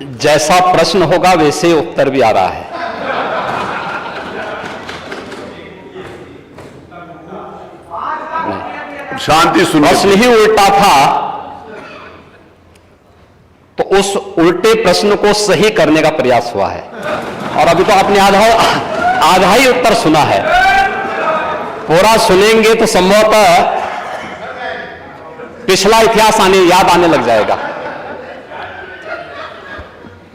जैसा प्रश्न होगा वैसे ही उत्तर भी आ रहा है। शांति सुनो। प्रश्न ही उल्टा था तो उस उल्टे प्रश्न को सही करने का प्रयास हुआ है। और अभी तो आपने आधा ही उत्तर सुना है। पूरा सुनेंगे तो संभवतः पिछला इतिहास याद आने लग जाएगा।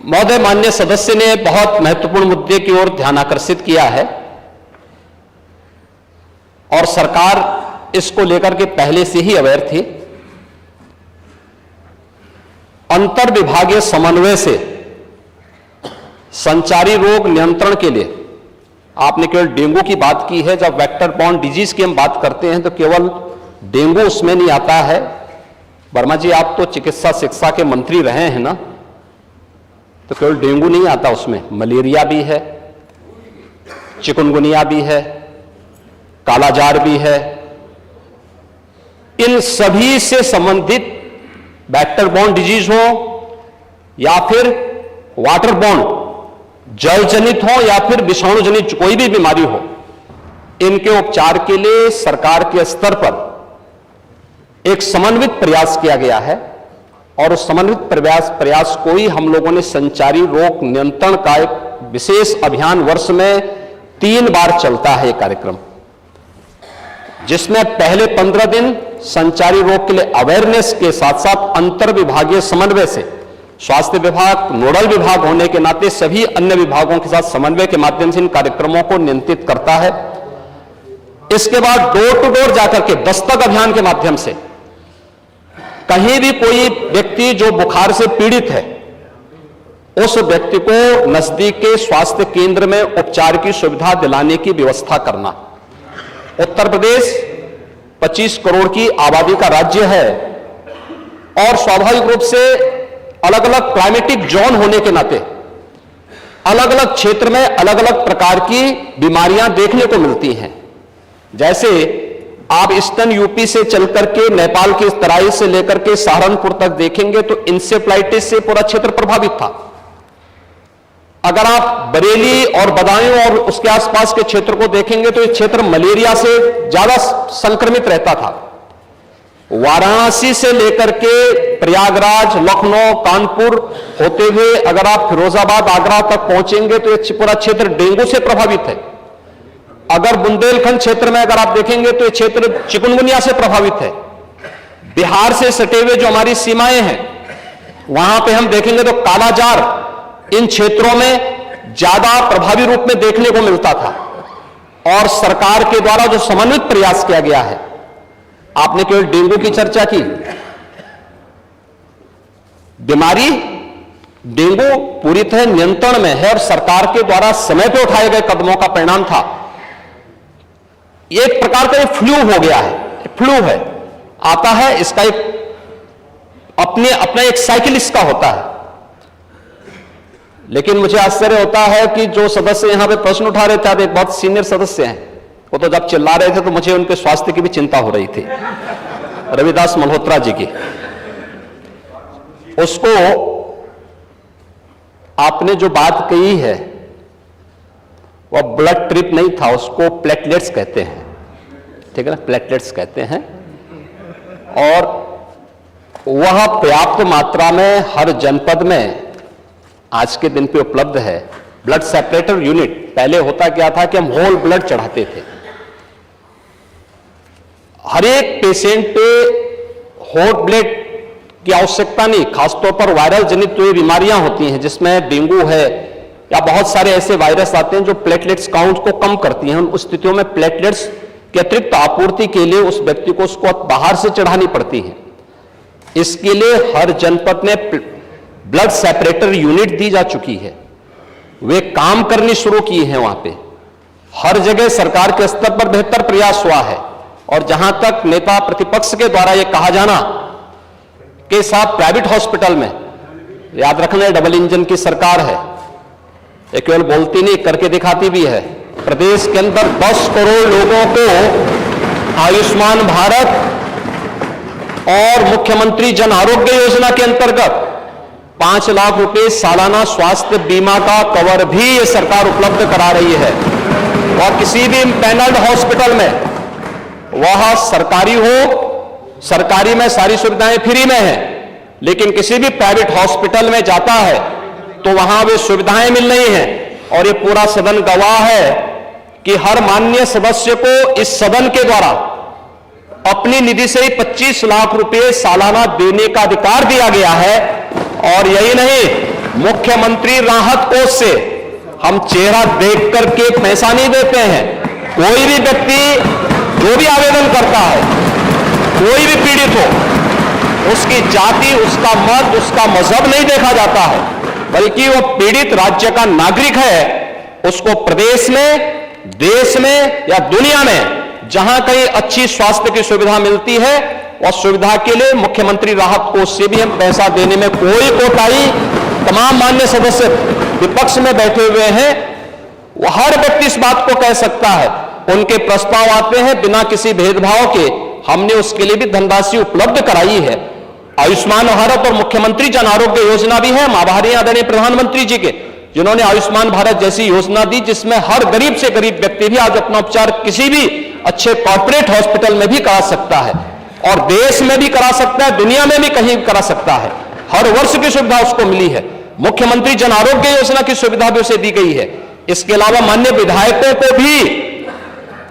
महोदय, माननीय सदस्य ने बहुत महत्वपूर्ण मुद्दे की ओर ध्यान आकर्षित किया है और सरकार इसको लेकर के पहले से ही अवेयर थी। अंतर विभागीय समन्वय से संचारी रोग नियंत्रण के लिए आपने केवल डेंगू की बात की है। जब वेक्टर बॉर्न डिजीज की हम बात करते हैं तो केवल डेंगू उसमें नहीं आता है। वर्मा जी, आप तो चिकित्सा शिक्षा के मंत्री रहे हैं ना, तो केवल डेंगू नहीं आता उसमें, मलेरिया भी है, चिकुनगुनिया भी है, कालाजार भी है। इन सभी से संबंधित वेक्टर बॉर्न डिजीज हो या फिर वाटर बॉर्न जल जनित हो या फिर विषाणु जनित कोई भी बीमारी हो, इनके उपचार के लिए सरकार के स्तर पर एक समन्वित प्रयास किया गया है। और उस समन्वित प्रयास को ही हम लोगों ने संचारी रोग नियंत्रण का एक विशेष अभियान वर्ष में 3 बार चलता है कार्यक्रम, जिसमें पहले 15 दिन संचारी रोग के लिए अवेयरनेस के साथ साथ अंतर विभागीय समन्वय से स्वास्थ्य विभाग नोडल विभाग होने के नाते सभी अन्य विभागों के साथ समन्वय के माध्यम से इन कार्यक्रमों को नियंत्रित करता है। इसके बाद डोर टू डोर जाकर के दस्तक अभियान के माध्यम से कहीं भी कोई व्यक्ति जो बुखार से पीड़ित है, उस व्यक्ति को नजदीक के स्वास्थ्य केंद्र में उपचार की सुविधा दिलाने की व्यवस्था करना। उत्तर प्रदेश 25 करोड़ की आबादी का राज्य है और स्वाभाविक रूप से अलग अलग क्लाइमेटिक जोन होने के नाते अलग अलग क्षेत्र में अलग अलग प्रकार की बीमारियां देखने को मिलती हैं। जैसे आप ईस्टर्न यूपी से चलकर के नेपाल की तराई से लेकर के सहारनपुर तक देखेंगे तो इंसेफ्लाइटिस से पूरा क्षेत्र प्रभावित था। अगर आप बरेली और बदायूं और उसके आसपास के क्षेत्र को देखेंगे तो यह क्षेत्र मलेरिया से ज्यादा संक्रमित रहता था। वाराणसी से लेकर के प्रयागराज, लखनऊ, कानपुर होते हुए अगर आप फिरोजाबाद, आगरा तक पहुंचेंगे तो यह पूरा क्षेत्र डेंगू से प्रभावित है। अगर बुंदेलखंड क्षेत्र में अगर आप देखेंगे तो यह क्षेत्र चिकुनगुनिया से प्रभावित है। बिहार से सटे हुए जो हमारी सीमाएं हैं वहां पे हम देखेंगे तो कालाजार इन क्षेत्रों में ज्यादा प्रभावी रूप में देखने को मिलता था। और सरकार के द्वारा जो समन्वित प्रयास किया गया है, आपने केवल डेंगू की चर्चा की, बीमारी डेंगू पूरी तरह नियंत्रण में है और सरकार के द्वारा समय पर उठाए गए कदमों का परिणाम था। एक प्रकार का फ्लू हो गया है, फ्लू है, आता है, इसका एक अपना एक साइकिल इसका होता है। लेकिन मुझे आश्चर्य होता है कि जो सदस्य यहां पे प्रश्न उठा रहे थे, एक बहुत सीनियर सदस्य हैं, वो तो जब चिल्ला रहे थे तो मुझे उनके स्वास्थ्य की भी चिंता हो रही थी, रविदास मल्होत्रा जी की। उसको आपने जो बात कही है वह ब्लड ट्रिप नहीं था, उसको प्लेटलेट्स कहते हैं, ठीक है ना, प्लेटलेट्स कहते हैं। और वह पर्याप्त मात्रा में हर जनपद में आज के दिन पे उपलब्ध है। ब्लड सेपरेटर यूनिट, पहले होता क्या था कि हम होल ब्लड चढ़ाते थे। हर एक पेशेंट पे होल ब्लड की आवश्यकता नहीं, खासतौर पर वायरल जनित जो बीमारियां होती हैं जिसमें डेंगू है या बहुत सारे ऐसे वायरस आते हैं जो प्लेटलेट्स काउंट को कम करती हैं। उन स्थितियों में प्लेटलेट्स की अतिरिक्त आपूर्ति के लिए उस व्यक्ति को उसको बाहर से चढ़ानी पड़ती है। इसके लिए हर जनपद में ब्लड सेपरेटर यूनिट दी जा चुकी है, वे काम करनी शुरू की है। वहां पे हर जगह सरकार के स्तर पर बेहतर प्रयास हुआ है। और जहां तक नेता प्रतिपक्ष के द्वारा यह कहा जाना कि साहब प्राइवेट हॉस्पिटल में, याद रखना डबल इंजन की सरकार है, ये केवल बोलती नहीं करके दिखाती भी है। प्रदेश के अंदर 10 करोड़ लोगों को आयुष्मान भारत और मुख्यमंत्री जन आरोग्य योजना के अंतर्गत 5 लाख रुपए सालाना स्वास्थ्य बीमा का कवर भी ये सरकार उपलब्ध करा रही है। और किसी भी पैनल्ड हॉस्पिटल में, वह सरकारी हो, सरकारी में सारी सुविधाएं फ्री में है, लेकिन किसी भी प्राइवेट हॉस्पिटल में जाता है तो वहां वे सुविधाएं मिल रही हैं। और ये पूरा सदन गवाह है कि हर माननीय सदस्य को इस सदन के द्वारा अपनी निधि से ही 25 लाख रुपए सालाना देने का अधिकार दिया गया है। और यही नहीं, मुख्यमंत्री राहत कोष से हम चेहरा देख करके पैसा नहीं देते हैं। कोई भी व्यक्ति जो भी आवेदन करता है, कोई भी पीड़ित हो, उसकी जाति, उसका मत, उसका मजहब नहीं देखा जाता है, बल्कि वो पीड़ित राज्य का नागरिक है। उसको प्रदेश में, देश में या दुनिया में जहां कहीं अच्छी स्वास्थ्य की सुविधा मिलती है, और सुविधा के लिए मुख्यमंत्री राहत कोष से भी हम पैसा देने में कोई कोताही, तमाम मान्य सदस्य विपक्ष में बैठे हुए हैं, वो हर व्यक्ति इस बात को कह सकता है। उनके प्रस्ताव आते हैं बिना किसी भेदभाव के, हमने उसके लिए भी धनराशि उपलब्ध कराई है। आयुष्मान भारत और मुख्यमंत्री जन आरोग्य योजना भी है। हम आभारी हैं आदरणीय प्रधानमंत्री जी के, जिन्होंने आयुष्मान भारत जैसी योजना दी, जिसमें हर गरीब से गरीब व्यक्ति भी आज अपना उपचार किसी भी अच्छे कॉर्पोरेट हॉस्पिटल में भी करा सकता है, और देश में भी करा सकता है, दुनिया में भी कहीं करा सकता है। हर वर्ष की सुविधा उसको मिली है। मुख्यमंत्री जन आरोग्य योजना की सुविधा भी उसे दी गई है। इसके अलावा माननीय विधायकों को भी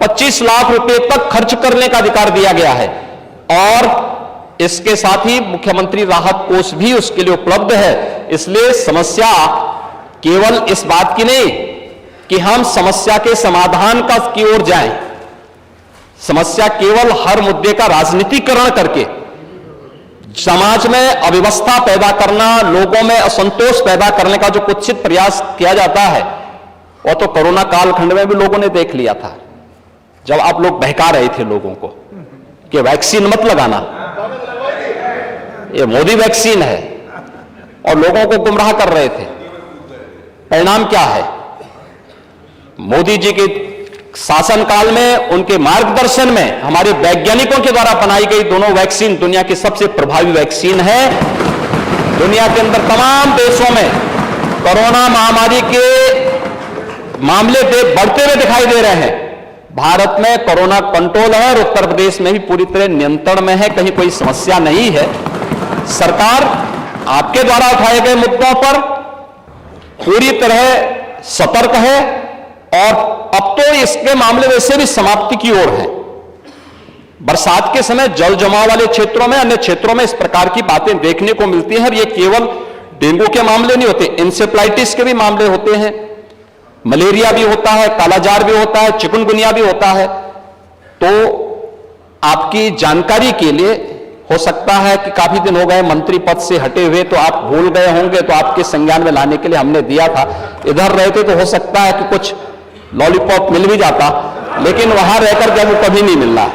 25 लाख रुपए तक खर्च करने का अधिकार दिया गया है। और इसके साथ ही मुख्यमंत्री राहत कोष भी उसके लिए उपलब्ध है। इसलिए समस्या केवल इस बात की नहीं कि हम समस्या के समाधान की ओर जाएं, समस्या केवल हर मुद्दे का राजनीतिकरण करके समाज में अव्यवस्था पैदा करना, लोगों में असंतोष पैदा करने का जो कुत्सित प्रयास किया जाता है, वो तो कोरोना कालखंड में भी लोगों ने देख लिया था, जब आप लोग बहका रहे थे लोगों को कि वैक्सीन मत लगाना, ये मोदी वैक्सीन है, और लोगों को गुमराह कर रहे थे। परिणाम क्या है? मोदी जी के शासनकाल में, उनके मार्गदर्शन में हमारे वैज्ञानिकों के द्वारा बनाई गई दोनों वैक्सीन दुनिया की सबसे प्रभावी वैक्सीन है। दुनिया के अंदर तमाम देशों में कोरोना महामारी के मामले बढ़ते हुए दिखाई दे रहे हैं। भारत में कोरोना कंट्रोल है और उत्तर प्रदेश में भी पूरी तरह नियंत्रण में है, कहीं कोई समस्या नहीं है। सरकार आपके द्वारा उठाए गए मुद्दों पर पूरी तरह सतर्क है, और अब तो इसके मामले वैसे भी समाप्ति की ओर है। बरसात के समय जल जमाव वाले क्षेत्रों में, अन्य क्षेत्रों में इस प्रकार की बातें देखने को मिलती हैं। और ये केवल डेंगू के मामले नहीं होते, इंसेफ्लाइटिस के भी मामले होते हैं, मलेरिया भी होता है, कालाजार भी होता है, चिकनगुनिया भी होता है। तो आपकी जानकारी के लिए, हो सकता है कि काफी दिन हो गए मंत्री पद से हटे हुए, तो आप भूल गए होंगे, तो आपके संज्ञान में लाने के लिए हमने दिया था। इधर रहते तो हो सकता है कि कुछ लॉलीपॉप मिल भी जाता, लेकिन वहां रहकर जब वो कभी नहीं मिल रहा।